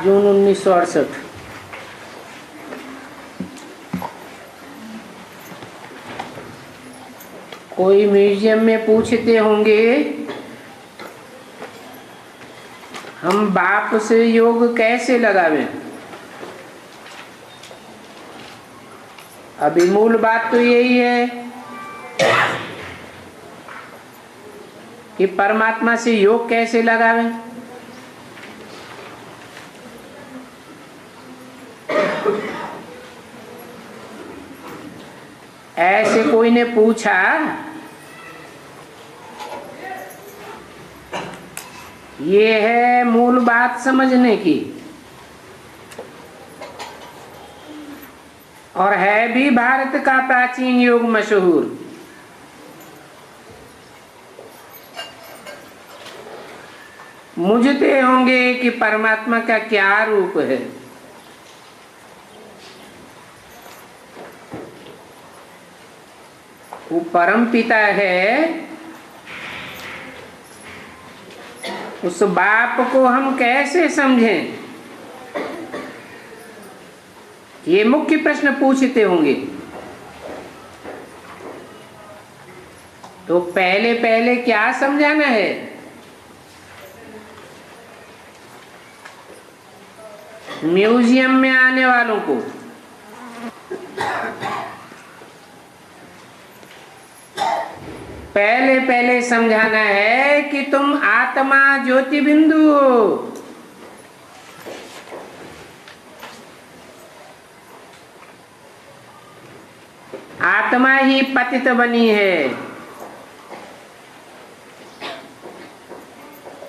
जून 1968। कोई म्यूजियम में पूछते होंगे हम बाप से योग कैसे लगावें। अभी मूल बात तो यही है कि परमात्मा से योग कैसे लगावें। ऐसे कोई ने पूछा, ये है मूल बात समझने की, और है भी भारत का प्राचीन योग मशहूर। मुझते होंगे कि परमात्मा का क्या रूप है। वो परम पिता है, उस बाप को हम कैसे समझें, ये मुख्य प्रश्न पूछते होंगे। तो पहले पहले क्या समझाना है। म्यूजियम में आने वालों को पहले पहले समझाना है कि तुम आत्मा ज्योति बिंदु हो। आत्मा ही पतित बनी है,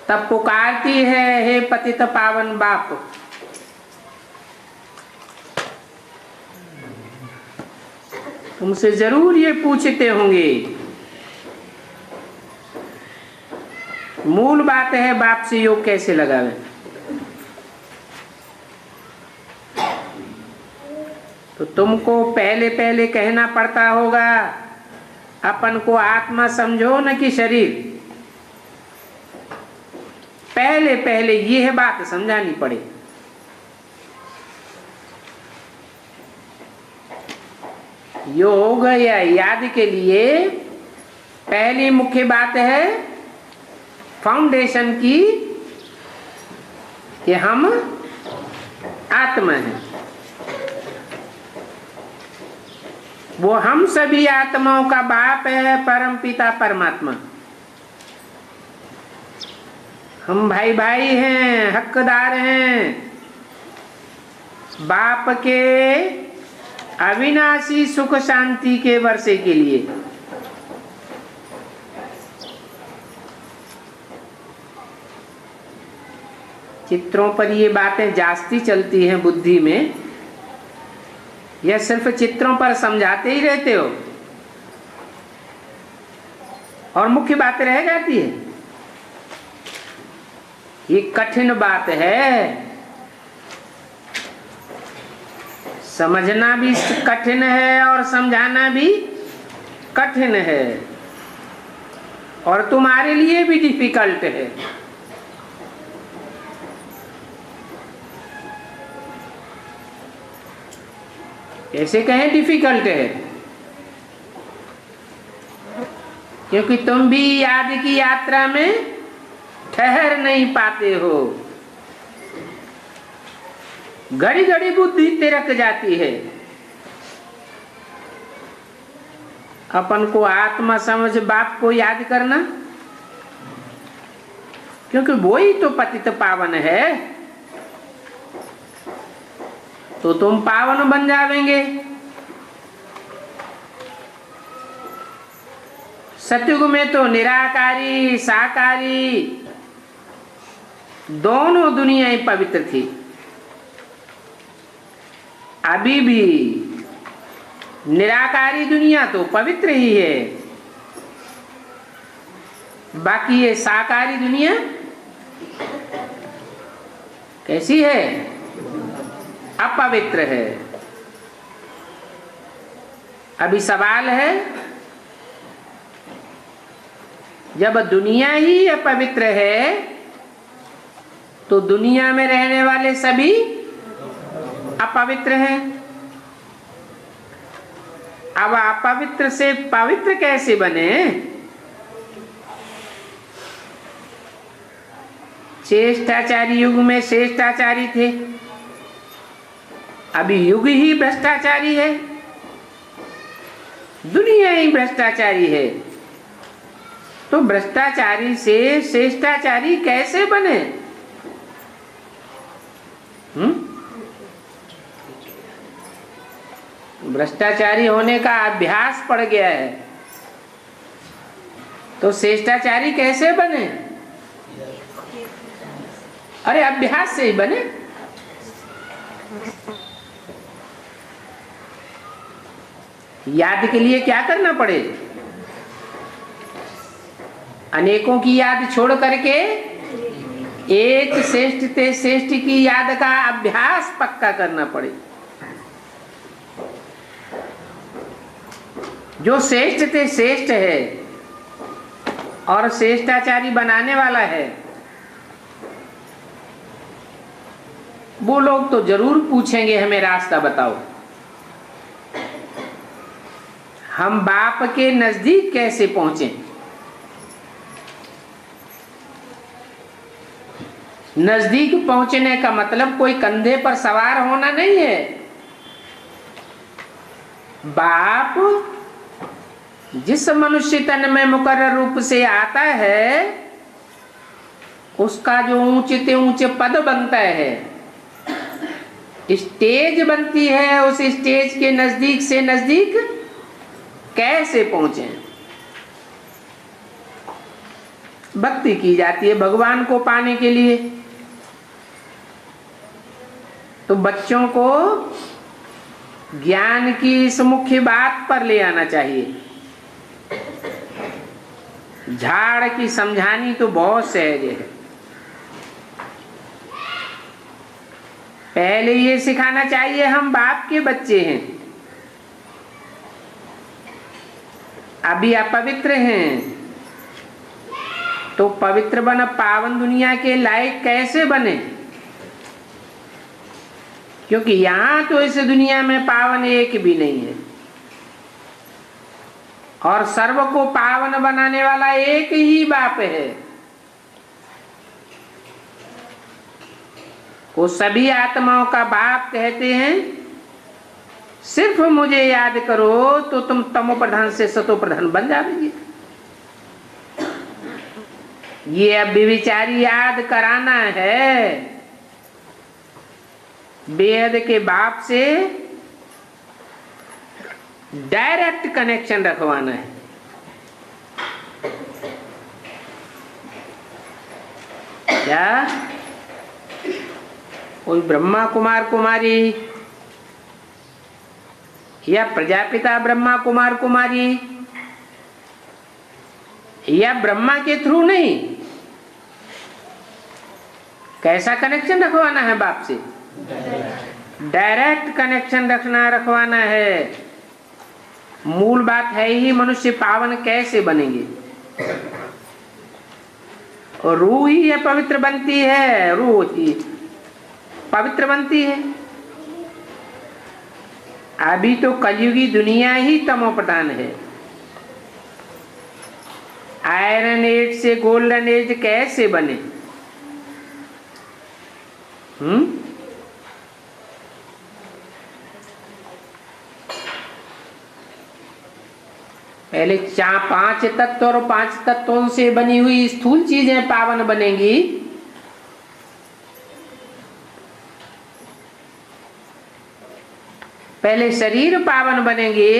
तब पुकारती है, हे पतित पावन बाप। तुमसे जरूर ये पूछते होंगे। मूल बात है बाप से योग कैसे लगावें। तो तुमको पहले पहले कहना पड़ता होगा अपन को आत्मा समझो न कि शरीर। पहले पहले यह बात समझानी पड़े। योग या याद के लिए पहली मुख्य बात है फाउंडेशन की कि हम आत्मा हैं। वो हम सभी आत्माओं का बाप है, परम पिता परमात्मा। हम भाई भाई हैं, हकदार हैं बाप के अविनाशी सुख शांति के वर्षे के लिए। चित्रों पर ये बातें जास्ती चलती हैं बुद्धि में, या सिर्फ चित्रों पर समझाते ही रहते हो और मुख्य बात रह जाती है। ये कठिन बात है, समझना भी कठिन है और समझाना भी कठिन है, और तुम्हारे लिए भी डिफिकल्ट है। कैसे कहें डिफिकल्ट है, क्योंकि तुम भी याद की यात्रा में ठहर नहीं पाते हो। घड़ी घड़ी बुद्धि तिरक जाती है। अपन को आत्मा समझ बाप को याद करना, क्योंकि वो ही तो पतित पावन है। तो तुम पावन बन जावेंगे। सतयुग में तो निराकारी साकारी दोनों दुनियाएं पवित्र थी। अभी भी निराकारी दुनिया तो पवित्र ही है, बाकी ये साकारी दुनिया कैसी है, अपवित्र है। अभी सवाल है जब दुनिया ही अपवित्र है तो दुनिया में रहने वाले सभी अपवित्र हैं। अब अपवित्र से पवित्र कैसे बने? श्रेष्ठाचारी युग में श्रेष्ठाचारी थे, अभी युग ही भ्रष्टाचारी है, दुनिया ही भ्रष्टाचारी है, तो भ्रष्टाचारी से श्रेष्ठाचारी कैसे बने? भ्रष्टाचारी होने का अभ्यास पड़ गया है, तो श्रेष्ठाचारी कैसे बने? अरे अभ्यास से ही बने। याद के लिए क्या करना पड़े? अनेकों की याद छोड़ करके एक श्रेष्ठ ते श्रेष्ठ की याद का अभ्यास पक्का करना पड़े। जो श्रेष्ठ ते श्रेष्ठ है और श्रेष्ठाचारी बनाने वाला है, वो लोग तो जरूर पूछेंगे हमें रास्ता बताओ, हम बाप के नजदीक कैसे पहुंचे। नजदीक पहुंचने का मतलब कोई कंधे पर सवार होना नहीं है। बाप जिस मनुष्य तन में मुकर्रर रूप से आता है, उसका जो ऊंचे से ऊंचे पद बनता है, स्टेज बनती है, उस स्टेज के नजदीक से नजदीक कैसे पहुंचे। भक्ति की जाती है भगवान को पाने के लिए, तो बच्चों को ज्ञान की इस मुख्य बात पर ले आना चाहिए। झाड़ की समझानी तो बहुत सहज है। पहले ये सिखाना चाहिए हम बाप के बच्चे हैं, अभी अपवित्र हैं, तो पवित्र बन पावन दुनिया के लायक कैसे बने? क्योंकि यहां तो इस दुनिया में पावन एक भी नहीं है, और सर्व को पावन बनाने वाला एक ही बाप है। वो सभी आत्माओं का बाप कहते हैं, सिर्फ मुझे याद करो तो तुम तमो प्रधान से सतो प्रधान बन जाओगे। ये अब विचारी याद कराना है, बेहद के बाप से डायरेक्ट कनेक्शन रखवाना है। क्या कोई ब्रह्मा कुमार कुमारी या प्रजापिता ब्रह्मा कुमार कुमारी या ब्रह्मा के थ्रू नहीं, कैसा कनेक्शन रखवाना है बाप से? डायरेक्ट कनेक्शन रखवाना है। मूल बात है ही मनुष्य पावन कैसे बनेंगे, और रूह ही पवित्र बनती है, रूह ही पवित्र बनती है। अभी तो कलयुगी दुनिया ही तमो प्रधान है। आयरन एज से गोल्डन एज कैसे बने? पहले 5 तत्व और 5 तत्वों से बनी हुई स्थूल चीजें पावन बनेंगी, पहले शरीर पावन बनेंगे,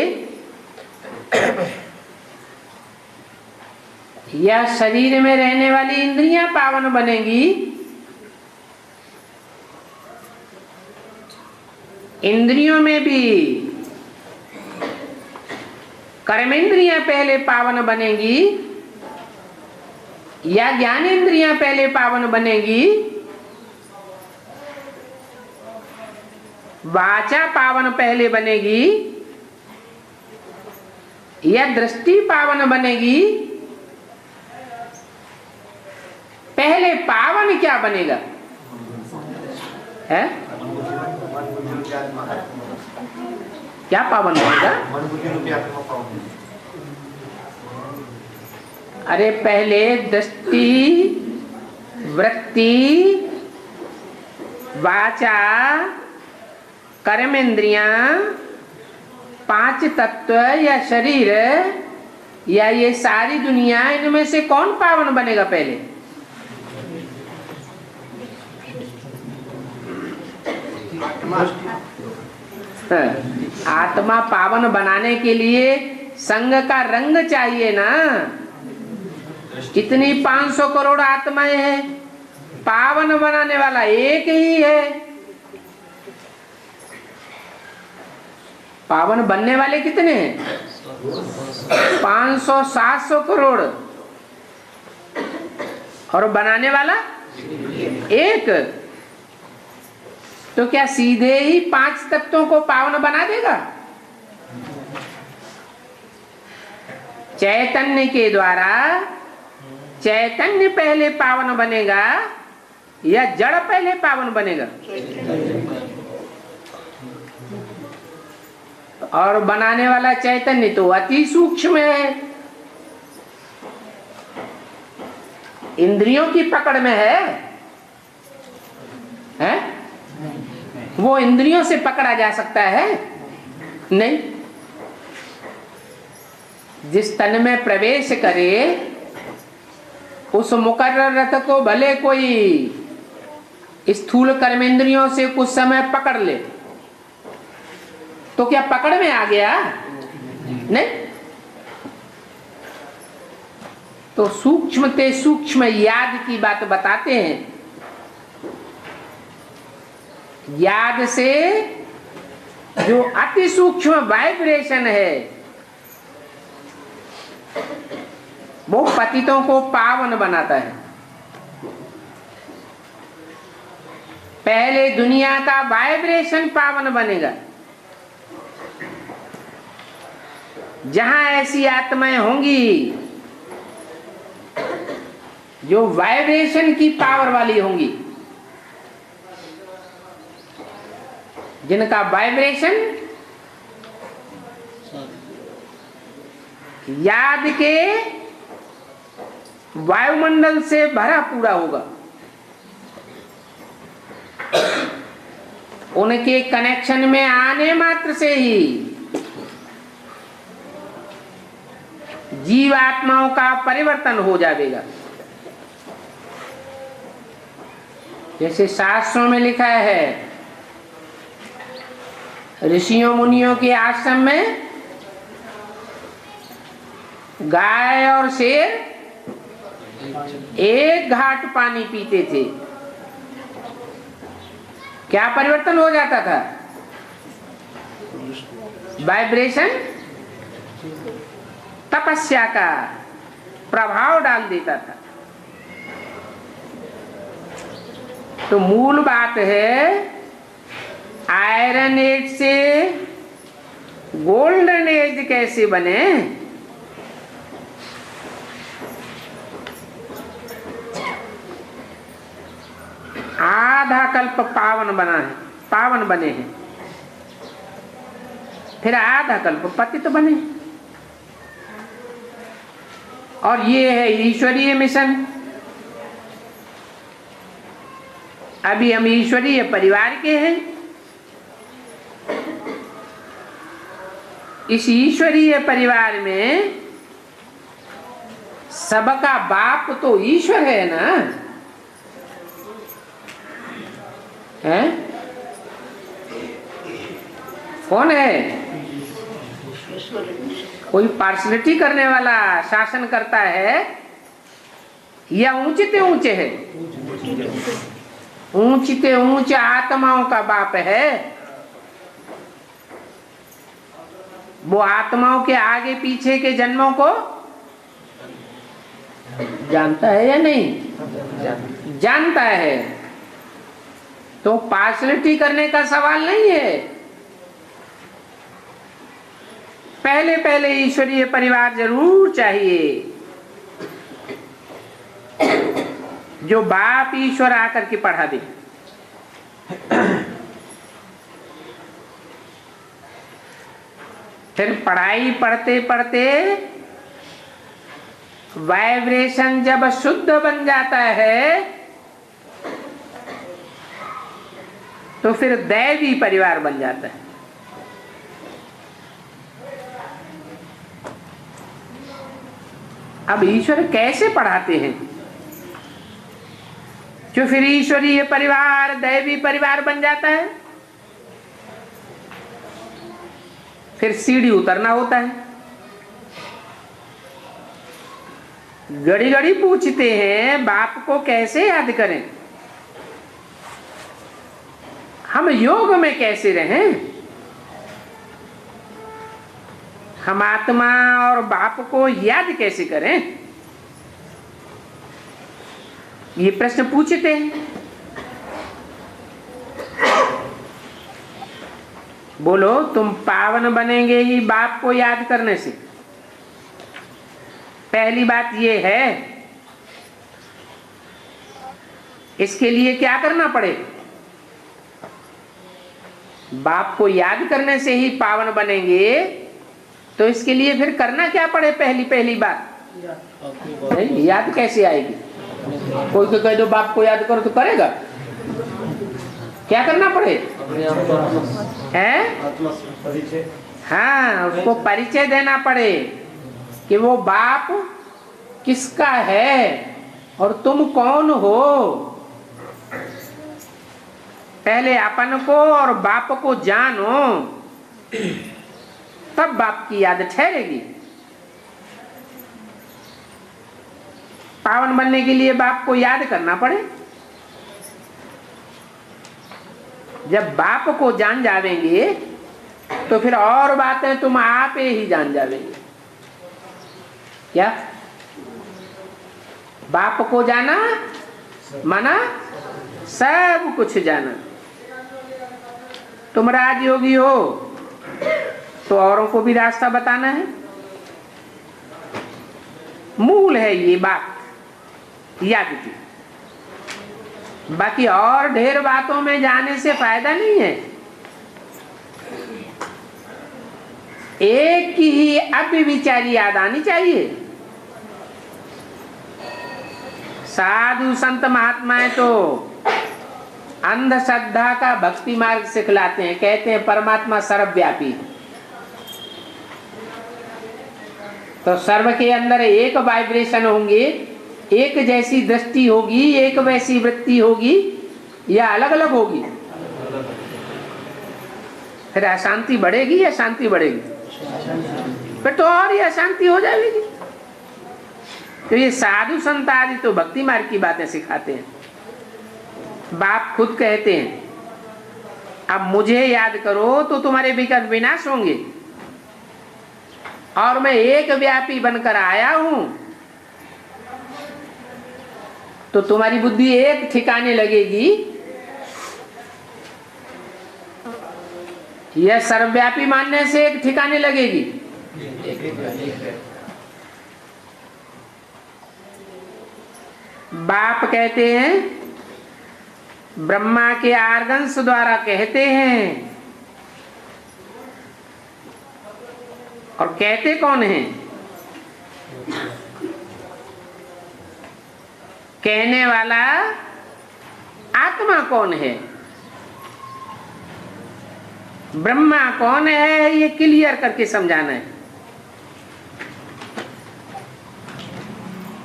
या शरीर में रहने वाली इंद्रियां पावन बनेंगी। इंद्रियों में भी कर्मेंद्रियां पहले पावन बनेंगी या ज्ञानेंद्रियां पहले पावन बनेंगी। वाचा पावन पहले बनेगी या दृष्टि पावन बनेगी पहले पावन क्या बनेगा? है क्या पावन बनेगा? अरे पहले दृष्टि, वृत्ति, वाचा, कर्मेंद्रियां, 5 तत्व या शरीर या ये सारी दुनिया, इनमें से कौन पावन बनेगा पहले? आत्मा पावन बनाने के लिए संग का रंग चाहिए ना। कितनी 500 करोड़ आत्माएं हैं, पावन बनाने वाला एक ही है। पावन बनने वाले कितने हैं? 500-700 करोड़, और बनाने वाला एक। तो क्या सीधे ही 5 तत्वों को पावन बना देगा? चैतन्य के द्वारा चैतन्य पहले पावन बनेगा या जड़ पहले पावन बनेगा? और बनाने वाला चैतन्य तो अति सूक्ष्म है, इंद्रियों की पकड़ में है? वो इंद्रियों से पकड़ा जा सकता है? नहीं। जिस तन में प्रवेश करे उस मुकर्रर रथ को भले कोई स्थूल कर्मेंद्रियों से कुछ समय पकड़ ले, तो क्या पकड़ में आ गया? नहीं। तो सूक्ष्म ते सूक्ष्म याद की बात बताते हैं। याद से जो अति सूक्ष्म वाइब्रेशन है वो पतितों को पावन बनाता है। पहले दुनिया का वाइब्रेशन पावन बनेगा। जहां ऐसी आत्माएं होंगी जो वाइब्रेशन की पावर वाली होंगी, जिनका वाइब्रेशन याद के वायुमंडल से भरा पूरा होगा, उनके कनेक्शन में आने मात्र से ही जीवात्माओं का परिवर्तन हो जाएगा। जैसे शास्त्रों में लिखा है, ऋषियों मुनियों के आश्रम में गाय और शेर एक घाट पानी पीते थे। क्या परिवर्तन हो जाता था? वाइब्रेशन तपस्या का प्रभाव डाल देता था। तो मूल बात है, आयरन एज से गोल्डन एज कैसे बने? आधा कल्प पावन बने हैं, फिर आधा कल्प पतित बने। और ये है ईश्वरीय मिशन। अभी हम ईश्वरीय परिवार के हैं। इस ईश्वरीय परिवार में सबका बाप तो ईश्वर है ना? है? कौन है? कोई पार्शलिटी करने वाला शासन करता है या ऊंचते ऊंचे है? ऊंचते ऊंचे आत्माओं का बाप है। वो आत्माओं के आगे पीछे के जन्मों को जानता है या नहीं? जानता है। तो पार्शलिटी करने का सवाल नहीं है। पहले पहले ईश्वरीय परिवार जरूर चाहिए, जो बाप ईश्वर आकर के पढ़ा दे। फिर पढ़ाई पढ़ते पढ़ते वाइब्रेशन जब शुद्ध बन जाता है तो फिर दैवी परिवार बन जाता है। अब ईश्वर कैसे पढ़ाते हैं जो फिर ईश्वरीय परिवार दैवी परिवार बन जाता है? फिर सीढ़ी उतरना होता है। घड़ी घड़ी पूछते हैं बाप को कैसे याद करें, हम योग में कैसे रहें, हम आत्मा और बाप को याद कैसे करें, ये प्रश्न पूछते हैं। बोलो तुम पावन बनेंगे ही बाप को याद करने से। पहली बात ये है, इसके लिए क्या करना पड़े? बाप को याद करने से ही पावन बनेंगे, तो इसके लिए फिर करना क्या पड़े? पहली बात नहीं, याद कैसे आएगी? कोई को कह दो बाप को याद करो तो करेगा? क्या करना पड़े? है? हाँ, उसको परिचय देना पड़े कि वो बाप किसका है और तुम कौन हो। पहले अपन को और बाप को जानो, तब बाप की याद ठहरेगी। पावन बनने के लिए बाप को याद करना पड़े। जब बाप को जान जावेंगे तो फिर और बातें तुम आप ही जान जावेंगे। क्या? बाप को जाना माना सब कुछ जाना। तुम राजयोगी हो तो औरों को भी रास्ता बताना है। मूल है ये बात याद की। बाकी और ढेर बातों में जाने से फायदा नहीं है। एक की ही अव्यभिचारी याद आनी चाहिए। साधु संत महात्माएं तो अंधश्रद्धा का भक्ति मार्ग सिखलाते हैं, कहते हैं परमात्मा सर्वव्यापी। तो सर्व के अंदर एक वाइब्रेशन होंगे, एक जैसी दृष्टि होगी, एक वैसी वृत्ति होगी, या अलग अलग होगी? फिर अशांति बढ़ेगी या शांति बढ़ेगी? फिर तो और ही अशांति हो जाएगी। तो ये साधु संत आदि तो भक्ति मार्ग की बातें सिखाते हैं। बाप खुद कहते हैं अब मुझे याद करो तो तुम्हारे विकट विनाश होंगे, और मैं एक व्यापी बनकर आया हूं तो तुम्हारी बुद्धि एक ठिकाने लगेगी। यह सर्वव्यापी मानने से एक ठिकाने लगेगी। बाप कहते हैं, ब्रह्मा के आर्गंस द्वारा कहते हैं, और कहते कौन हैं? कहने वाला आत्मा कौन है, ब्रह्मा कौन है, ये क्लियर करके समझाना है।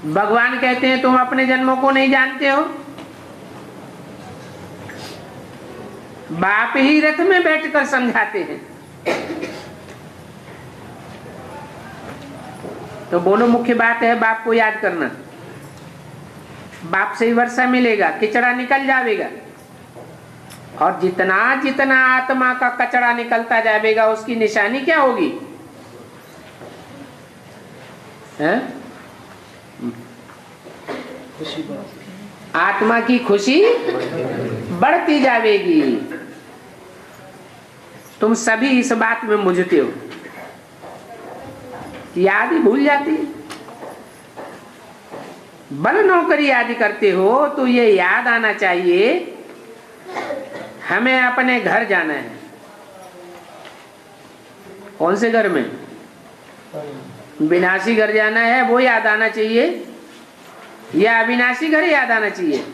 भगवान कहते हैं तुम अपने जन्मों को नहीं जानते हो। बाप ही रथ में बैठकर समझाते हैं। तो बोलो मुख्य बात है बाप को याद करना। बाप से ही वर्षा मिलेगा, किचड़ा निकल जाएगा, और जितना जितना आत्मा का कचरा निकलता जाएगा उसकी निशानी क्या होगी? आत्मा की खुशी बढ़ती जाएगी। तुम सभी इस बात में मुझते हो, याद ही भूल जाती है। बल नौकरी आदि करते हो तो ये याद आना चाहिए हमें अपने घर जाना है। कौन से घर में? विनाशी घर जाना है, वो याद आना चाहिए या अविनाशी घर याद आना चाहिए?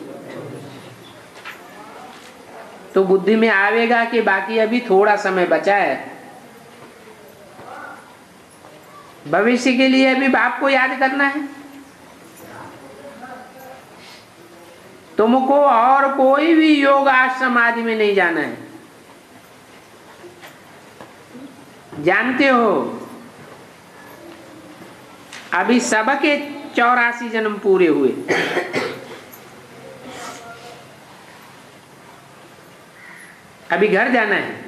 तो बुद्धि में आवेगा कि बाकी अभी थोड़ा समय बचा है, भविष्य के लिए अभी बाप को याद करना है। तुमको और कोई भी योग आश्रम आदि में नहीं जाना है। जानते हो अभी सबके 84 जन्म पूरे हुए, अभी घर जाना है।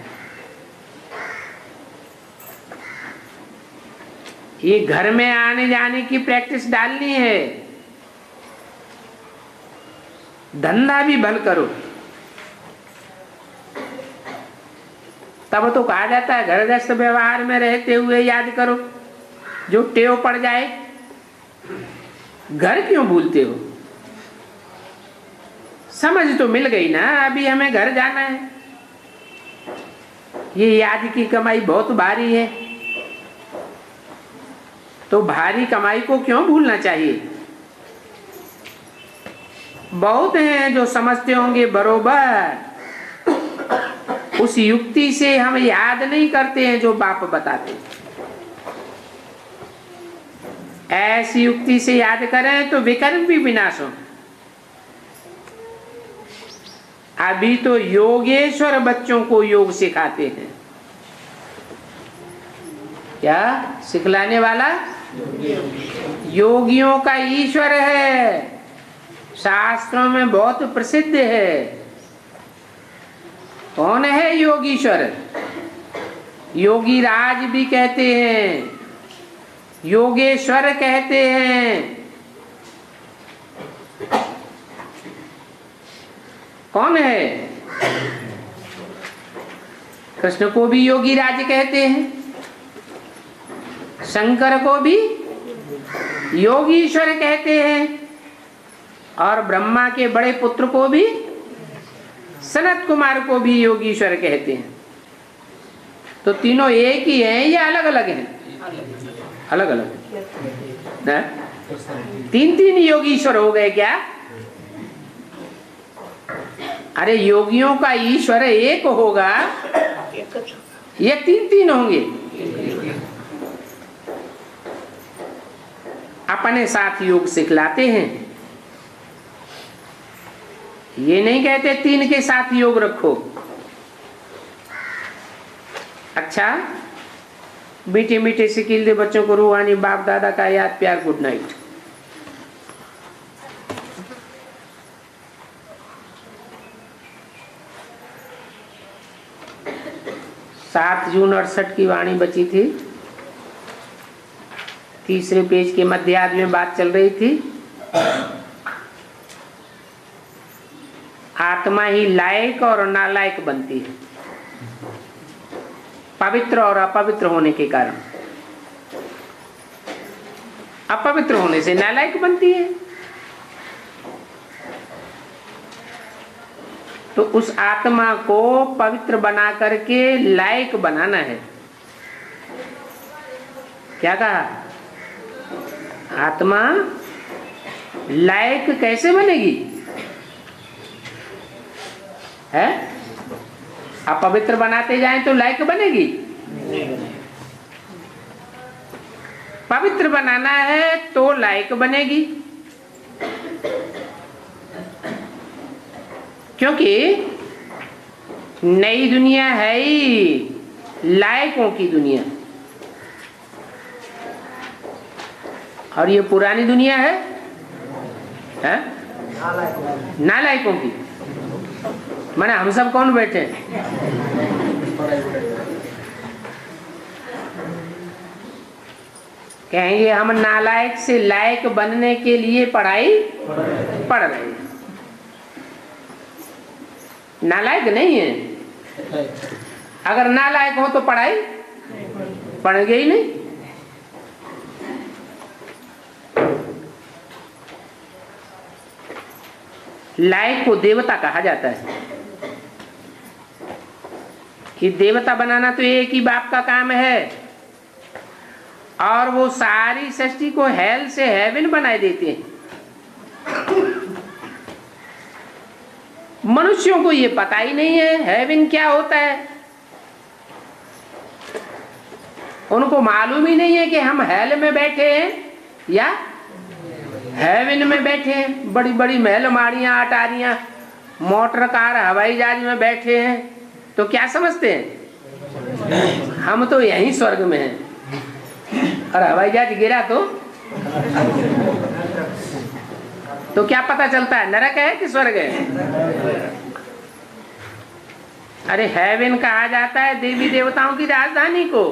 ये घर में आने जाने की प्रैक्टिस डालनी है। धंधा भी भल करो, तब तो कहा जाता है घरगृहस्थ व्यवहार में रहते हुए याद करो। जो टेव पड़ जाए, घर क्यों भूलते हो? समझ तो मिल गई ना, अभी हमें घर जाना है। ये याद की कमाई बहुत भारी है, तो भारी कमाई को क्यों भूलना चाहिए? बहुत हैं जो समझते होंगे बरोबर, उस युक्ति से हम याद नहीं करते हैं जो बाप बताते। ऐसी युक्ति से याद करें तो विकर्म भी विनाश हो। अभी तो योगेश्वर बच्चों को योग सिखाते हैं। क्या सिखलाने वाला? योगियों का ईश्वर है, शास्त्रों में बहुत प्रसिद्ध है। कौन है योगीश्वर? योगी राज भी कहते हैं, योगेश्वर कहते हैं। कौन है? कृष्ण को भी योगी राज कहते हैं, शंकर को भी योगीश्वर कहते हैं, और ब्रह्मा के बड़े पुत्र को भी, सनत कुमार को भी योगीश्वर कहते हैं। तो तीनों एक ही हैं या अलग अलग हैं? अलग अलग। तीन तीन योगीश्वर हो गए क्या? अरे योगियों का ईश्वर एक होगा या तीन तीन होंगे? अपने साथ योग सिखलाते हैं। ये नहीं कहते तीन के साथ योग रखो। अच्छा, मीठे मीठे सिकिल दे बच्चों को रूहानी बाप दादा का याद प्यार, गुड नाइट। 7 जून 68 की वाणी बची थी। तीसरे पेज के मध्यार्ध में बात चल रही थी। आत्मा ही लायक और नालायक बनती है, पवित्र और अपवित्र होने के कारण। अपवित्र होने से नालायक बनती है। तो उस आत्मा को पवित्र बना करके लायक बनाना है। क्या कहा? आत्मा लायक कैसे बनेगी? है? अपवित्र बनाते जाएं तो लायक बनेगी? पवित्र बनाना है तो लायक बनेगी। क्योंकि नई दुनिया है ही लायकों की दुनिया, और ये पुरानी दुनिया है नालायकों की। माने हम सब कौन बैठे हैं? कहेंगे हम नालायक से लायक बनने के लिए पढ़ाई पढ़ रहे हैं। नालायक नहीं है। अगर नालायक हो तो पढ़ाई पढ़ेंगे ही नहीं। लायक को देवता कहा जाता है कि देवता बनाना तो एक ही बाप का काम है, और वो सारी सृष्टि को हेल से हेवन बनाए देते हैं। मनुष्यों को ये पता ही नहीं है हेवन क्या होता है, उनको मालूम ही नहीं है कि हम हेल में बैठे हैं या हेवन में बैठे हैं। बड़ी बड़ी महल माड़ियां अटारियां मोटर कार हवाई जहाज में बैठे हैं, तो क्या समझते हैं हम तो यहीं स्वर्ग में हैं, और हवाई जहाज गिरा तो क्या पता चलता है नरक है कि स्वर्ग है। अरे हेवन कहा जाता है देवी देवताओं की राजधानी को।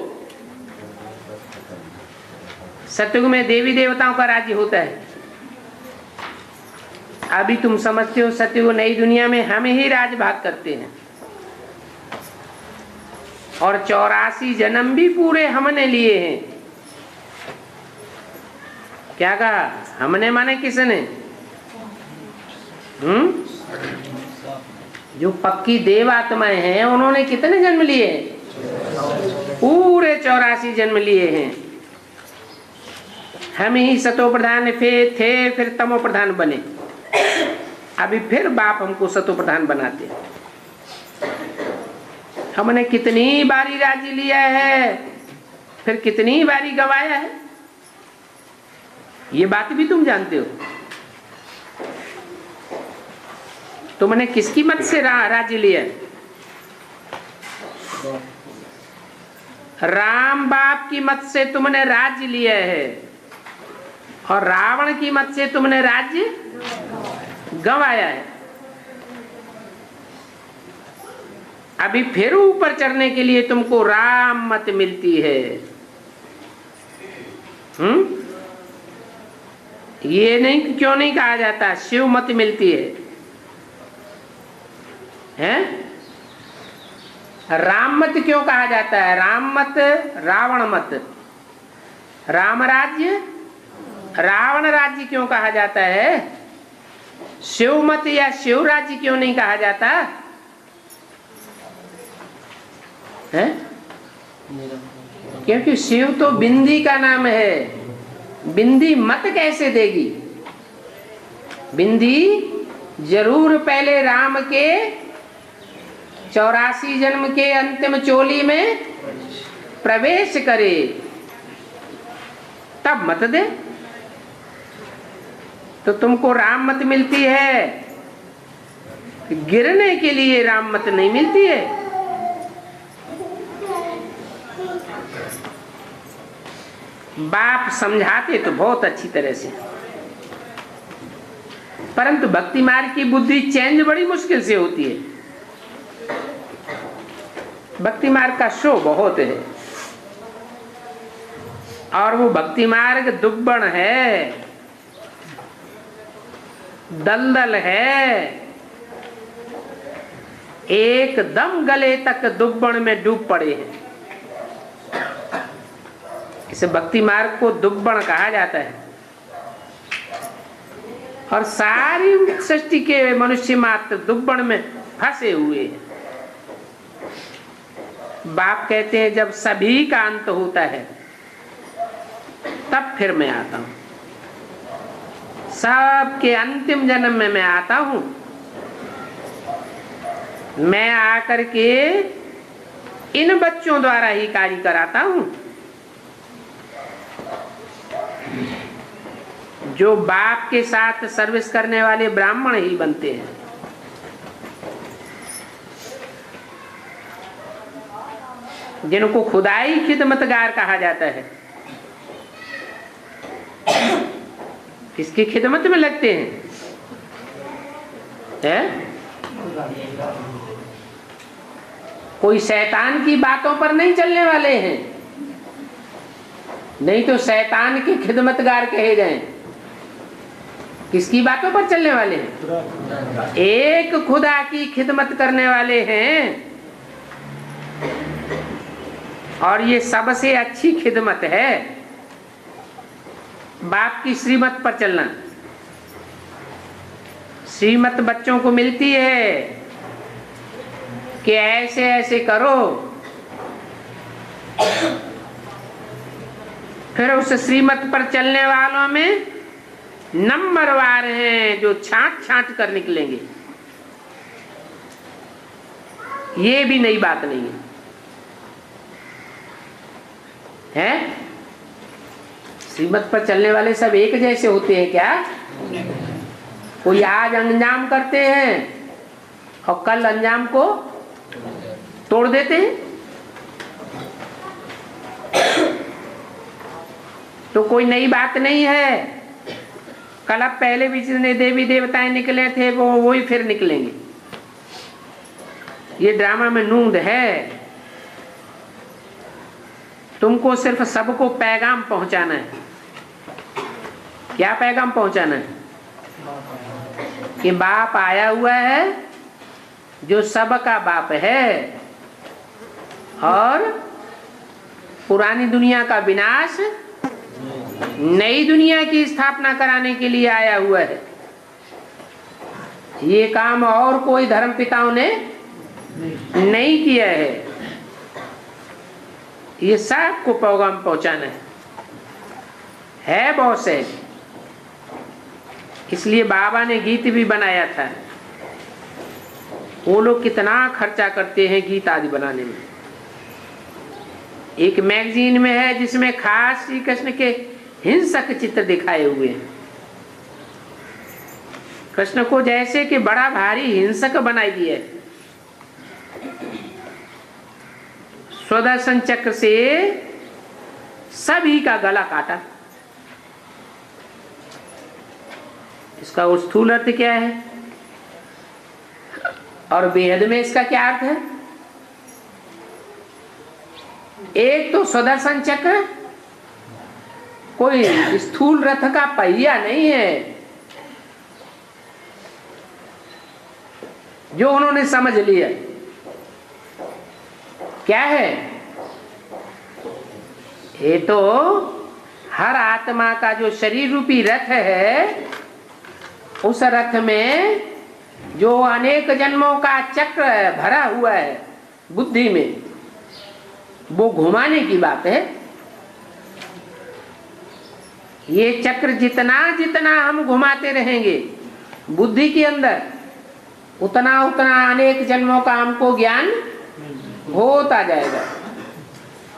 सतयुग में देवी देवताओं का राज्य होता है। अभी तुम समझते हो सतयुग नई दुनिया में हम ही राजभाग करते हैं, और 84 जन्म भी पूरे हमने लिए हैं। क्या कहा हमने, माने किसने? जो पक्की देव आत्माएं हैं उन्होंने कितने जन्म लिए? पूरे 84 जन्म लिए हैं। हम ही सतो प्रधान थे, फिर तमो प्रधान बने, अभी फिर बाप हमको सतो प्रधान बनाते। हमने कितनी बारी राज्य लिया है, फिर कितनी बारी गवाया है, ये बात भी तुम जानते हो। तुमने किसकी मत से राज्य लिया? राम बाप की मत से तुमने राज्य लिया है, और रावण की मत से तुमने राज्य गंवाया है। अभी फिर ऊपर चढ़ने के लिए तुमको राम मत मिलती है। ये नहीं, क्यों नहीं कहा जाता शिव मत मिलती है, हैं? राम मत क्यों कहा जाता है? राम मत, रावण मत, राम राज्य, रावण राज्य क्यों कहा जाता है? शिव मत या शिव राज्य क्यों नहीं कहा जाता है? क्योंकि शिव तो बिंदी का नाम है। बिंदी मत कैसे देगी? बिंदी जरूर पहले राम के 84 जन्म के अंतिम चोली में प्रवेश करे, तब मत दे। तो तुमको राम मत मिलती है, गिरने के लिए राम मत नहीं मिलती है। बाप समझाते तो बहुत अच्छी तरह से, परंतु भक्ति मार्ग की बुद्धि चेंज बड़ी मुश्किल से होती है। भक्ति मार्ग का शो बहुत है, और वो भक्ति मार्ग दुब्बण है, दलदल है, एकदम गले तक दुब्बण में डूब पड़े हैं। इसे भक्ति मार्ग को दुब्बण कहा जाता है। और सारी सृष्टि के मनुष्य मात्र दुब्बण में फंसे हुए हैं। बाप कहते हैं जब सभी का अंत होता है तब फिर मैं आता हूं। सबके अंतिम जन्म में मैं आता हूं। मैं आकर के इन बच्चों द्वारा ही कार्य कराता हूं, जो बाप के साथ सर्विस करने वाले ब्राह्मण ही बनते हैं। जिनको खुदाई खिदमतगार कहा जाता है। किसकी खिदमत में लगते हैं? कोई शैतान की बातों पर नहीं चलने वाले हैं, नहीं तो शैतान के खिदमतगार कहे जाएं। किसकी बातों पर चलने वाले हैं? एक खुदा की खिदमत करने वाले हैं। और ये सबसे अच्छी खिदमत है, बाप की श्रीमत पर चलना। श्रीमत बच्चों को मिलती है कि ऐसे ऐसे करो, फिर उस श्रीमत पर चलने वालों में नंबरवार हैं जो छांट छांट कर निकलेंगे। ये भी नई बात नहीं है, है? श्रीमत पर चलने वाले सब एक जैसे होते हैं क्या? कोई आज अंजाम करते हैं और कल अंजाम को तोड़ देते हैं। तो कोई नई बात नहीं है। कल अब पहले भी जितने देवी देवताएं निकले थे वो वही फिर निकलेंगे। ये ड्रामा में नूंद है। तुमको सिर्फ सबको पैगाम पहुंचाना है। क्या पैगाम पहुंचाना है? कि बाप आया हुआ है जो सबका बाप है और पुरानी दुनिया का विनाश, नई दुनिया की स्थापना कराने के लिए आया हुआ है। ये काम और कोई धर्म पिताओं ने नहीं किया है। ये सबको पैगाम पहुंचाना है बहुत से। इसलिए बाबा ने गीत भी बनाया था। वो लोग कितना खर्चा करते हैं गीत आदि बनाने में। एक मैगजीन में है जिसमें खास श्री कृष्ण के हिंसक चित्र दिखाए हुए हैं। कृष्ण को जैसे कि बड़ा भारी हिंसक बनाई दिया है। स्वदर्शन चक्र से सभी का गला काटा। इसका स्थूल अर्थ क्या है और बेहद में इसका क्या अर्थ है? एक तो स्वदर्शन चक्र कोई स्थूल रथ का पहिया नहीं है जो उन्होंने समझ लिया। क्या है? ये तो हर आत्मा का जो शरीर रूपी रथ है, उस रथ में जो अनेक जन्मों का चक्र भरा हुआ है बुद्धि में, वो घुमाने की बात है। ये चक्र जितना जितना हम घुमाते रहेंगे बुद्धि के अंदर, उतना उतना अनेक जन्मों का हमको ज्ञान होता जाएगा।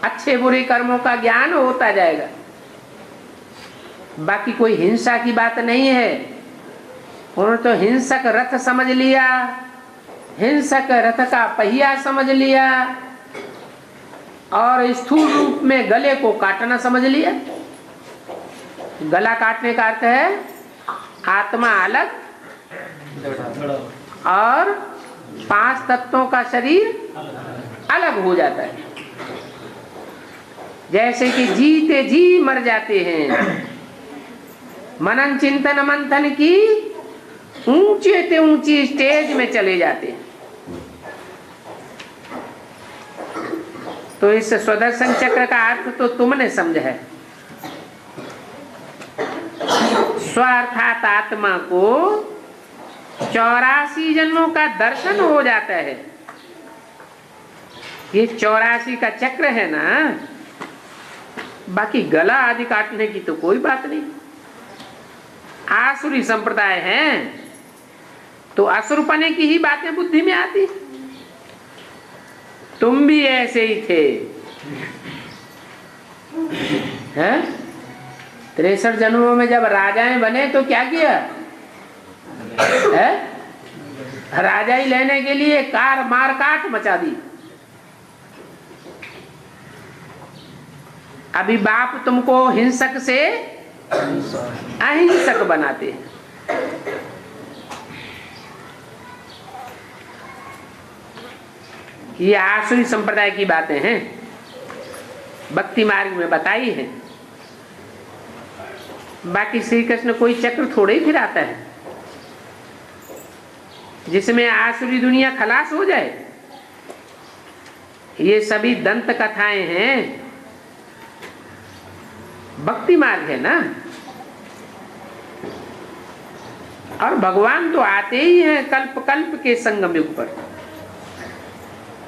अच्छे बुरे कर्मों का ज्ञान होता जाएगा। बाकी कोई हिंसा की बात नहीं है। उन्होंने तो हिंसक रथ समझ लिया, हिंसक रथ का पहिया समझ लिया और स्थूल रूप में गले को काटना समझ लिया। गला काटने का अर्थ है आत्मा अलग और 5 तत्वों का शरीर अलग हो जाता है। जैसे कि जीते जी मर जाते हैं, मनन चिंतन मंथन की ऊंचे से ऊंची स्टेज में चले जाते हैं। तो इस स्वदर्शन चक्र का अर्थ तो तुमने समझा है। स्व अर्थात आत्मा को 84 जन्मों का दर्शन हो जाता है। ये 84 का चक्र है ना। बाकी गला आदि काटने की तो कोई बात नहीं। आसुरी संप्रदाय हैं तो असुरपने की ही बातें बुद्धि में आती। तुम भी ऐसे ही थे, हैं? 63 जन्मों में जब राजाएं बने तो क्या किया है? राजाई लेने के लिए कार मार काट मचा दी। अभी बाप तुमको हिंसक से अहिंसक बनाते हैं। ये आसुरी संप्रदाय की बातें हैं, भक्ति मार्ग में बताई है। बाकी श्री कृष्ण कोई चक्र थोड़े ही फिराता है जिसमें आसुरी दुनिया खलास हो जाए। ये सभी दंत कथाएं हैं, भक्ति मार्ग है ना। और भगवान तो आते ही हैं कल्प कल्प के संगम युग पर,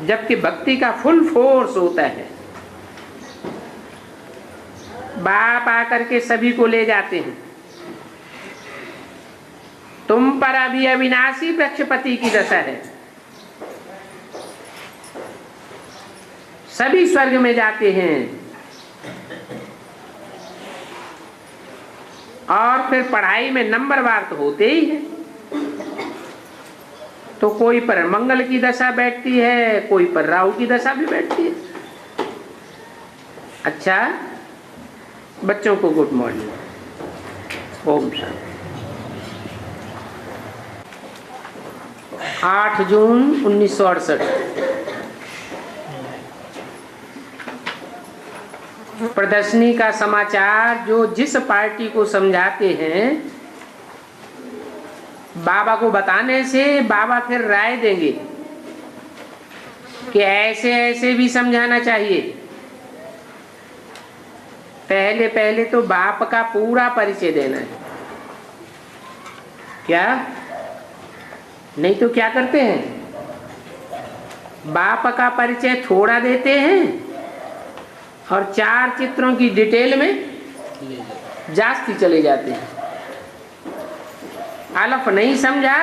जबकि भक्ति का फुल फोर्स होता है। बाप आकर के सभी को ले जाते हैं। तुम पर अभी अविनाशी वृक्षपति की दशा है। सभी स्वर्ग में जाते हैं और फिर पढ़ाई में नंबरवार तो होते ही हैं। तो कोई पर मंगल की दशा बैठती है, कोई पर राहु की दशा भी बैठती है। अच्छा, बच्चों को गुड मॉर्निंग। ओम शांति। 8 जून 1968 प्रदर्शनी का समाचार जो जिस पार्टी को समझाते हैं, बाबा को बताने से बाबा फिर राय देंगे कि ऐसे ऐसे भी समझाना चाहिए। पहले पहले तो बाप का पूरा परिचय देना है। क्या? नहीं तो क्या करते हैं, बाप का परिचय थोड़ा देते हैं और 4 चित्रों की डिटेल में जास्ती चले जाते हैं। अलफ नहीं समझा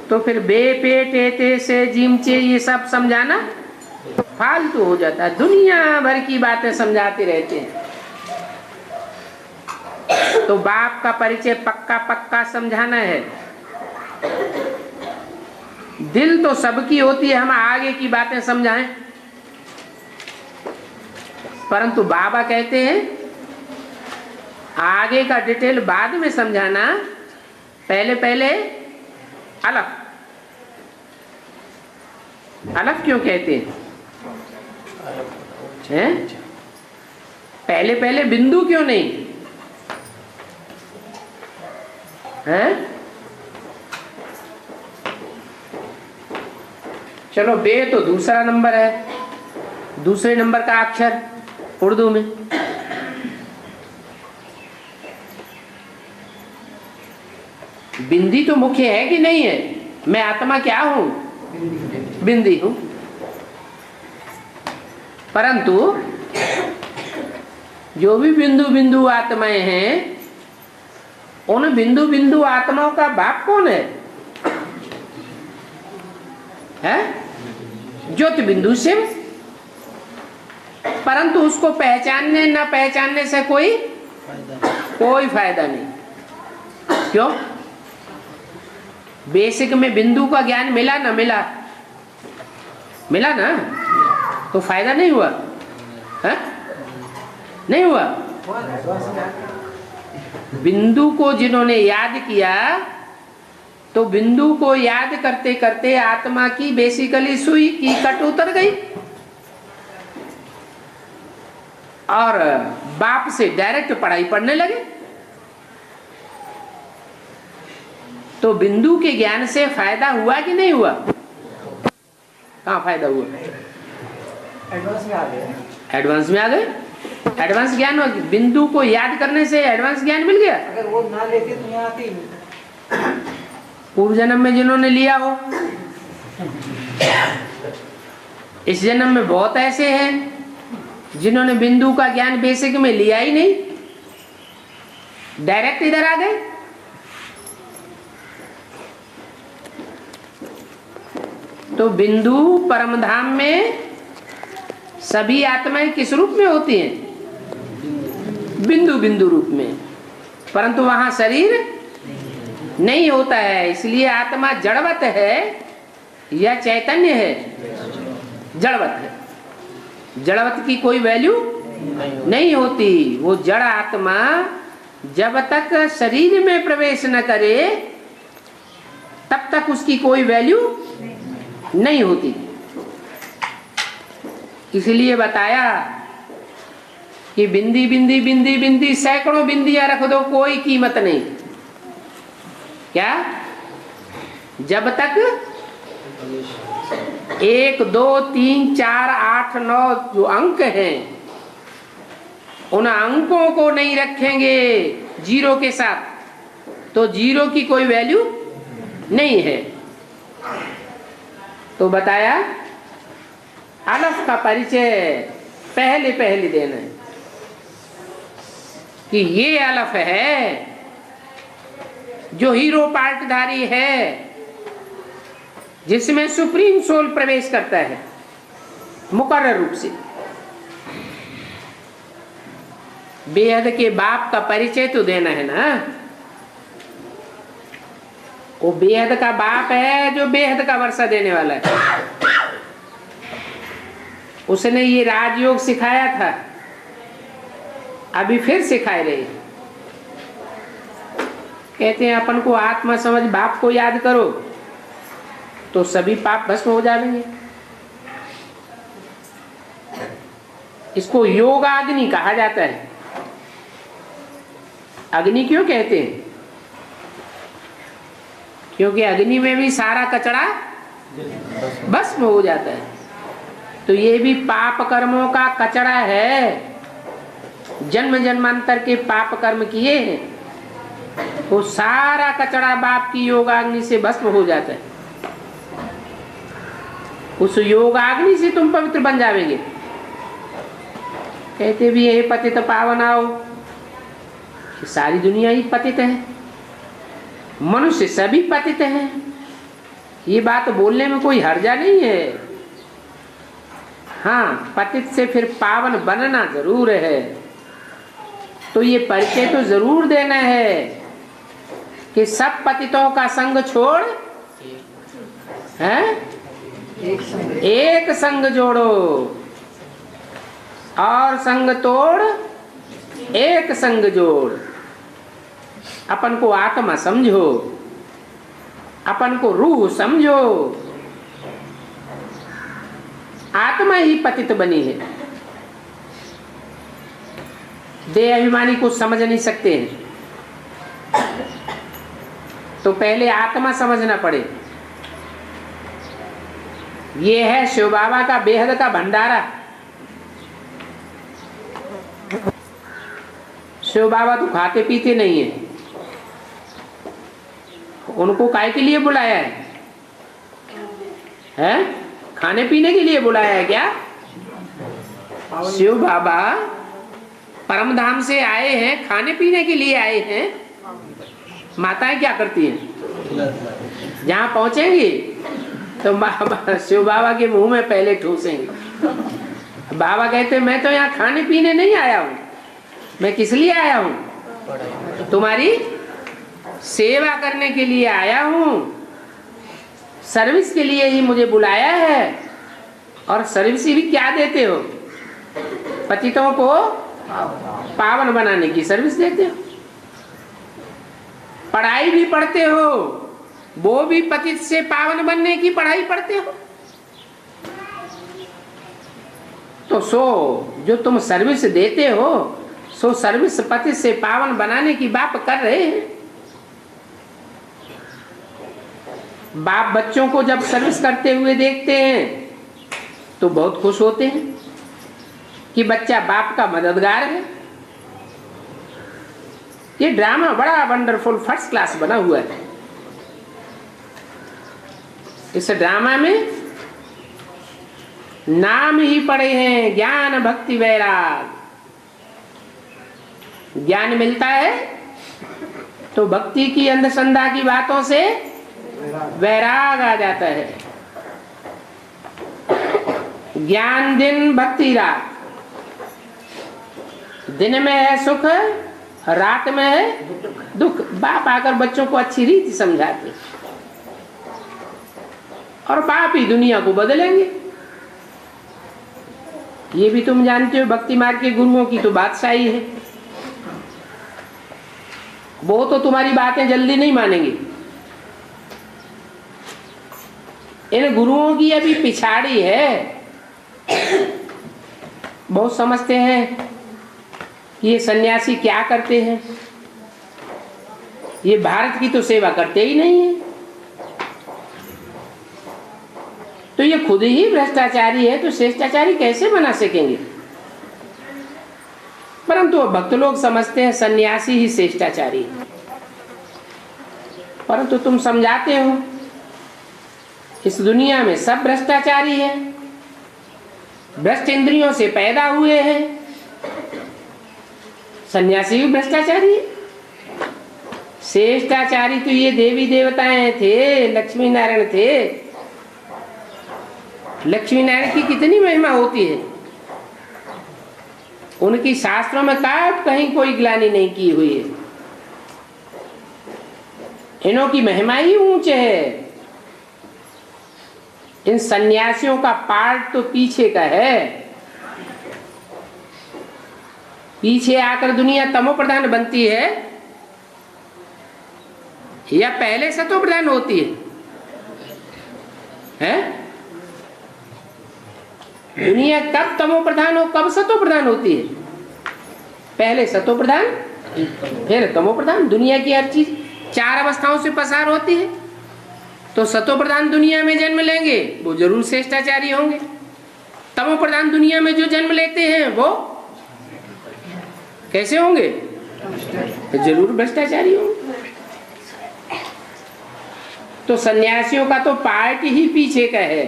तो फिर बे पेट एते से जिमचे ये सब समझाना फालतू हो जाता है। दुनिया भर की बातें समझाते रहते हैं। तो बाप का परिचय पक्का पक्का समझाना है। दिल तो सबकी होती है हम आगे की बातें समझाएं, परंतु बाबा कहते हैं आगे का डिटेल बाद में समझाना, पहले पहले अलफ। अलफ क्यों कहते हैं? पहले पहले बिंदु क्यों नहीं है? चलो, बे तो दूसरा नंबर है, दूसरे नंबर का अक्षर उर्दू में। बिंदी तो मुख्य है कि नहीं है? मैं आत्मा क्या हूं? बिंदी हूं। परंतु जो भी बिंदु बिंदु आत्माएं हैं, उन बिंदु बिंदु आत्माओं का बाप कौन है? ज्योति बिंदु शिव। परंतु उसको पहचानने न पहचानने से कोई फायदा नहीं। क्यों? बेसिक में बिंदु का ज्ञान मिला ना मिला? मिला ना, तो फायदा नहीं हुआ है? नहीं हुआ। बिंदु को जिन्होंने याद किया, तो बिंदु को याद करते करते आत्मा की बेसिकली सुई की कट उतर गई और बाप से डायरेक्ट पढ़ाई पढ़ने लगे। तो बिंदु के ज्ञान से फायदा हुआ कि नहीं हुआ? कहाँ फायदा हुआ? एडवांस में आ गए। एडवांस में आ गए। एडवांस ज्ञान, बिंदु को याद करने से एडवांस ज्ञान मिल गया। अगर वो ना लेते तो यहाँ आते ही नहीं। पूर्व जन्म में जिन्होंने लिया हो, इस जन्म में बहुत ऐसे हैं जिन्होंने बिंदु का ज्ञान बेसिक में लिया ही नहीं, डायरेक्ट इधर आ गए। तो बिंदु परमधाम में सभी आत्माएं किस रूप में होती हैं? बिंदु बिंदु रूप में। परंतु वहां शरीर नहीं होता है, इसलिए आत्मा जड़वत है या चैतन्य है? जड़वत है। जड़वत की कोई वैल्यू नहीं होती। वो जड़ आत्मा जब तक शरीर में प्रवेश न करे तब तक उसकी कोई वैल्यू नहीं होती। इसलिए बताया कि बिंदी बिंदी बिंदी बिंदी सैकड़ों बिंदियां रख दो, कोई कीमत नहीं। क्या? जब तक 1 2 3 4 8 9 जो अंक हैं, उन अंकों को नहीं रखेंगे जीरो के साथ, तो जीरो की कोई वैल्यू नहीं है। तो बताया अलफ का परिचय पहले पहले देना है कि ये अलफ है जो हीरो पार्टधारी है, जिसमें सुप्रीम सोल प्रवेश करता है मुकर्रर रूप से। बेहद के बाप का परिचय तो देना है ना। वो बेहद का बाप है जो बेहद का वर्षा देने वाला है। उसने ये राजयोग सिखाया था, अभी फिर सिखाए रहे। कहते हैं अपन को आत्मा समझ बाप को याद करो तो सभी पाप भस्म हो जाएंगे। इसको योगाग्नि कहा जाता है। अग्नि क्यों कहते हैं? क्योंकि अग्नि में भी सारा कचरा भस्म हो जाता है। तो ये भी पाप कर्मों का कचरा है। जन्म जन्मांतर के पाप कर्म किए हैं, वो सारा कचरा बाप की योगाग्नि से भस्म हो जाता है। उस योगाग्नि से तुम पवित्र बन जाओगे। कहते भी ये पतित पावन आओ, सारी दुनिया ही पतित है, मनुष्य सभी पतित हैं। ये बात बोलने में कोई हर्जा नहीं है। हाँ, पतित से फिर पावन बनना जरूर है। तो ये परिचय तो जरूर देना है कि सब पतितों का संग छोड़ एक संग जोड़ो, और संग तोड़ एक संग जोड़। अपन को आत्मा समझो, अपन को रूह समझो। आत्मा ही पतित बनी है। देह अभिमानी को समझ नहीं सकते हैं, तो पहले आत्मा समझना पड़े। ये है शिव बाबा का बेहद का भंडारा। शिव बाबा तो खाते पीते नहीं है, उनको काय के लिए बुलाया है? खाने पीने के लिए बुलाया है क्या? शिव बाबा परम धाम से आए हैं, खाने पीने के लिए आए हैं। माताएं क्या करती हैं? जहाँ पहुंचेंगी तो शिव बाबा के मुंह में पहले ठूसेंगे। बाबा कहते मैं तो यहाँ खाने पीने नहीं आया हूँ, मैं किस लिए आया हूँ? तुम्हारी सेवा करने के लिए आया हूँ। सर्विस के लिए ही मुझे बुलाया है। और सर्विस भी क्या देते हो? पतितों को पावन बनाने की सर्विस देते हो। पढ़ाई भी पढ़ते हो, वो भी पतित से पावन बनने की पढ़ाई पढ़ते हो। तो सो जो तुम सर्विस देते हो, सो सर्विस पतित से पावन बनाने की बात कर रहे हैं। बाप बच्चों को जब सर्विस करते हुए देखते हैं तो बहुत खुश होते हैं कि बच्चा बाप का मददगार है। ये ड्रामा बड़ा वंडरफुल फर्स्ट क्लास बना हुआ है। इस ड्रामा में नाम ही पड़े हैं ज्ञान भक्ति वैराग। ज्ञान मिलता है तो भक्ति की अंधश्रद्धा की बातों से वैराग आ जाता है। ज्ञान दिन भक्ति रात। दिन में है सुख, रात में है दुख। बाप आकर बच्चों को अच्छी रीति समझाते और बाप ही दुनिया को बदलेंगे। ये भी तुम जानते हो, भक्ति मार्ग के गुरुओं की तो बादशाही है। वो तो तुम्हारी बातें जल्दी नहीं मानेंगे। इन गुरुओं की अभी पिछाड़ी है। बहुत समझते हैं ये सन्यासी क्या करते हैं, ये भारत की तो सेवा करते ही नहीं है। तो ये खुद ही भ्रष्टाचारी है, तो श्रेष्ठाचारी कैसे बना सकेंगे? परंतु भक्त लोग समझते हैं सन्यासी ही श्रेष्ठाचारी है। परंतु तुम समझाते हो इस दुनिया में सब भ्रष्टाचारी है, भ्रष्ट इंद्रियों से पैदा हुए हैं। सन्यासी भी भ्रष्टाचारी है। श्रेष्ठाचारी तो ये देवी देवताएं थे, लक्ष्मी नारायण थे। लक्ष्मी नारायण की कितनी महिमा होती है, उनकी शास्त्रों में कहीं कोई ग्लानि नहीं की हुई है। इनों की महिमा ही ऊंच है। इन सन्यासियों का पार्ट तो पीछे का है। पीछे आकर दुनिया तमो प्रधान बनती है या पहले सतो प्रधान होती है? दुनिया कब तमो प्रधान हो, कब सतो प्रधान होती है? पहले सतो प्रधान, फिर तमो प्रधान। दुनिया की हर चीज 4 अवस्थाओं से पसार होती है। तो सतो प्रधान दुनिया में जन्म लेंगे वो जरूर श्रेष्ठाचारी होंगे। तमो प्रधान दुनिया में जो जन्म लेते हैं वो कैसे होंगे? जरूर भ्रष्टाचारी होंगे। तो सन्यासियों का तो पार्ट ही पीछे का है।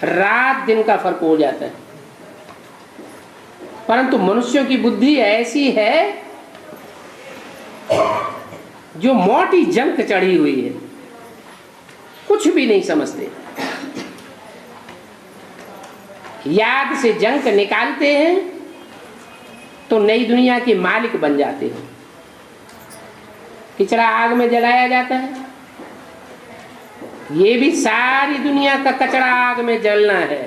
रात दिन का फर्क हो जाता है। परंतु मनुष्यों की बुद्धि ऐसी है जो मोटी जंक चढ़ी हुई है, कुछ भी नहीं समझते। याद से जंक निकालते हैं तो नई दुनिया के मालिक बन जाते हैं। कचरा आग में जलाया जाता है, ये भी सारी दुनिया का कचरा आग में जलना है।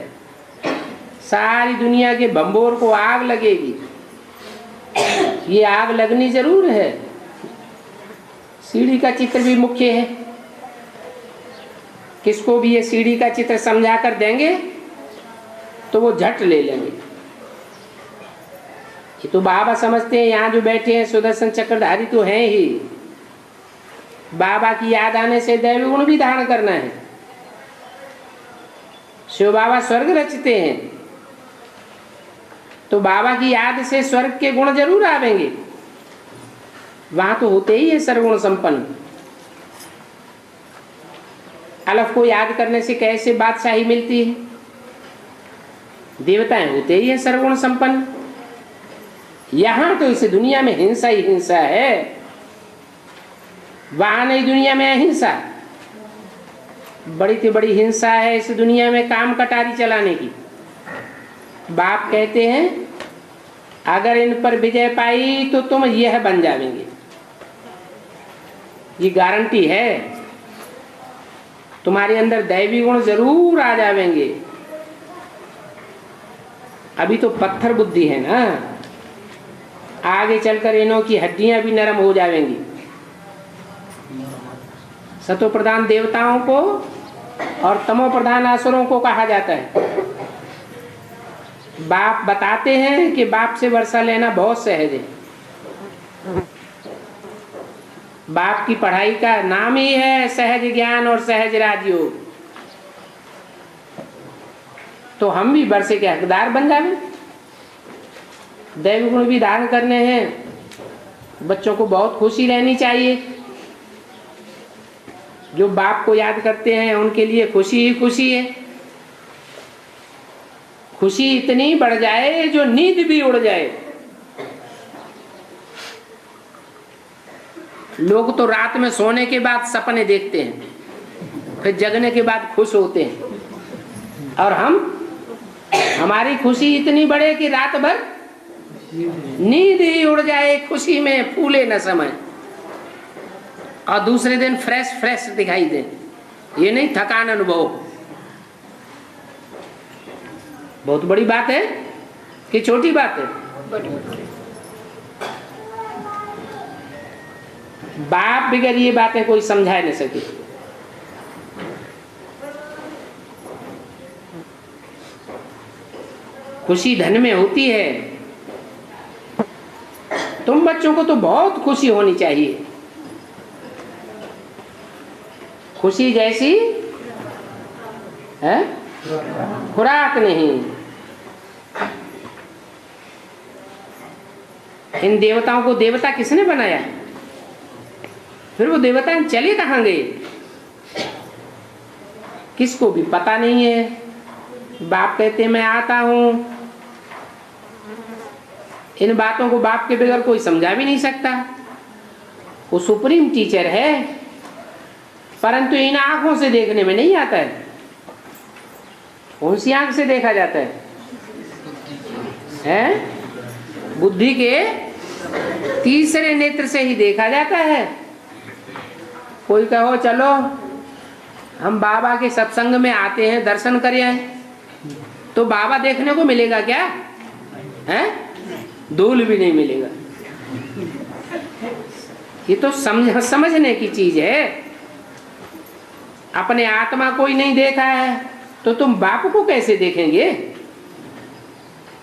सारी दुनिया के बम्बोर को आग लगेगी, ये आग लगनी जरूर है। सीढ़ी का चित्र भी मुख्य है। किसको भी ये सीढ़ी का चित्र समझा कर देंगे तो वो झट ले लेंगे। ये तो बाबा समझते हैं, यहाँ जो बैठे हैं सुदर्शन चक्रधारी तो हैं ही। बाबा की याद आने से दैवी गुण भी धारण करना है। शिव बाबा स्वर्ग रचते हैं तो बाबा की याद से स्वर्ग के गुण जरूर आवेंगे। वहां तो होते ही है सर्वगुण संपन्न। अलफ को याद करने से कैसे बादशाही मिलती है? देवताएं होते ही है सर्वगुण संपन्न। यहां तो इस दुनिया में हिंसा ही हिंसा है, वहां नहीं दुनिया में अहिंसा। बड़ी से बड़ी हिंसा है इस दुनिया में काम कटारी चलाने की। बाप कहते हैं अगर इन पर विजय पाई तो तुम यह बन जाएंगे, ये गारंटी है। तुम्हारे अंदर दैवी गुण जरूर आ जाएंगे। अभी तो पत्थर बुद्धि है ना, आगे चलकर इनों की हड्डियां भी नरम हो जाएंगी। सतो प्रधान देवताओं को और तमो प्रधान असुरों को कहा जाता है। बाप बताते हैं कि बाप से वर्षा लेना बहुत सहज है। बाप की पढ़ाई का नाम ही है सहज ज्ञान और सहज राजयोग। तो हम भी वर्षे के हकदार बन जाए। दैव गुण भी धारण करने हैं। बच्चों को बहुत खुशी रहनी चाहिए। जो बाप को याद करते हैं उनके लिए खुशी ही खुशी है। खुशी इतनी बढ़ जाए जो नींद भी उड़ जाए। लोग तो रात में सोने के बाद सपने देखते हैं, फिर जगने के बाद खुश होते हैं। और हमारी खुशी इतनी बढ़े कि रात भर नींद ही उड़ जाए, खुशी में फूले न समय, और दूसरे दिन फ्रेश दिखाई दे। ये नहीं थकान अनुभव। बहुत बड़ी बात है कि छोटी बात है? बाप बिगड़ ये बातें कोई समझा नहीं सके। खुशी धन में होती है। तुम बच्चों को तो बहुत खुशी होनी चाहिए। खुशी जैसी है खुराक नहीं। इन देवताओं को देवता किसने बनाया? फिर वो देवता चले कहाँ गए, किसको भी पता नहीं है। बाप कहते मैं आता हूँ, इन बातों को बाप के बगैर कोई समझा भी नहीं सकता। वो सुप्रीम टीचर है, परंतु इन आंखों से देखने में नहीं आता है। कौन सी आंख से देखा जाता है? बुद्धि के तीसरे नेत्र से ही देखा जाता है। कोई कहो चलो हम बाबा के सत्संग में आते हैं, दर्शन करें आए, तो बाबा देखने को मिलेगा क्या? है धूल भी नहीं मिलेगा। ये तो समझने की चीज है। अपने आत्मा को ही नहीं देखा है तो तुम बाप को कैसे देखेंगे?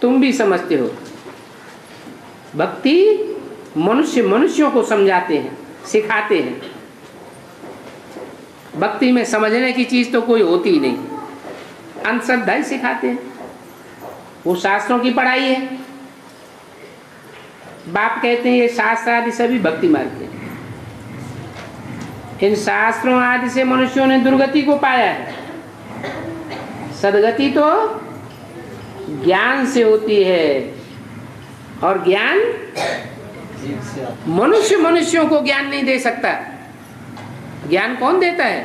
तुम भी समझते हो, भक्ति मनुष्यों को समझाते हैं, सिखाते हैं। भक्ति में समझने की चीज तो कोई होती ही नहीं, अंधश्रद्धा ही सिखाते हैं। वो शास्त्रों की पढ़ाई है। बाप कहते हैं ये शास्त्र आदि सभी भक्ति मार्ग हैं। इन शास्त्रों आदि से मनुष्यों ने दुर्गति को पाया है। सदगति तो ज्ञान से होती है, और ज्ञान मनुष्यों को ज्ञान नहीं दे सकता। ज्ञान कौन देता है?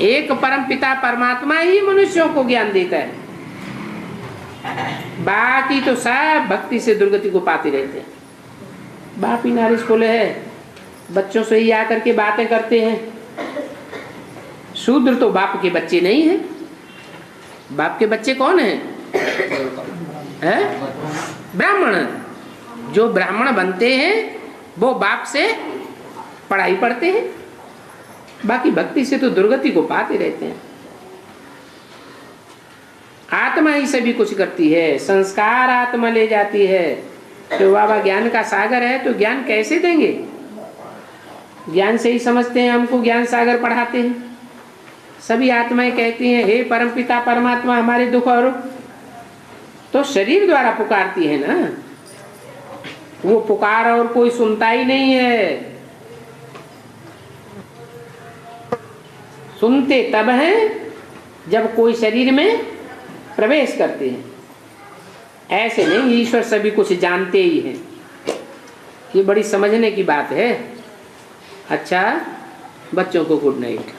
एक परम पिता परमात्मा ही मनुष्यों को ज्ञान देता है। बाकी तो सब भक्ति से दुर्गति को पाते रहते हैं। बाप ही नारिश खोले है, बच्चों से ही आकर के बातें करते हैं। शूद्र तो बाप के बच्चे नहीं है। बाप के बच्चे कौन हैं? ब्राह्मण। जो ब्राह्मण बनते हैं वो बाप से पढ़ाई पढ़ते हैं, बाकी भक्ति से तो दुर्गति को पाते रहते हैं। आत्मा ही सभी कुछ करती है, संस्कार आत्मा ले जाती है। तो बाबा ज्ञान का सागर है, तो ज्ञान कैसे देंगे? ज्ञान से ही समझते हैं, हमको ज्ञान सागर पढ़ाते हैं। सभी आत्माएं कहती हैं हे परमपिता परमात्मा हमारे दुख और, तो शरीर द्वारा पुकारती है ना। वो पुकार और कोई सुनता ही नहीं है। सुनते तब हैं जब कोई शरीर में प्रवेश करते हैं। ऐसे नहीं, ईश्वर सभी कुछ जानते ही हैं। ये बड़ी समझने की बात है। अच्छा, बच्चों को गुड नाइट।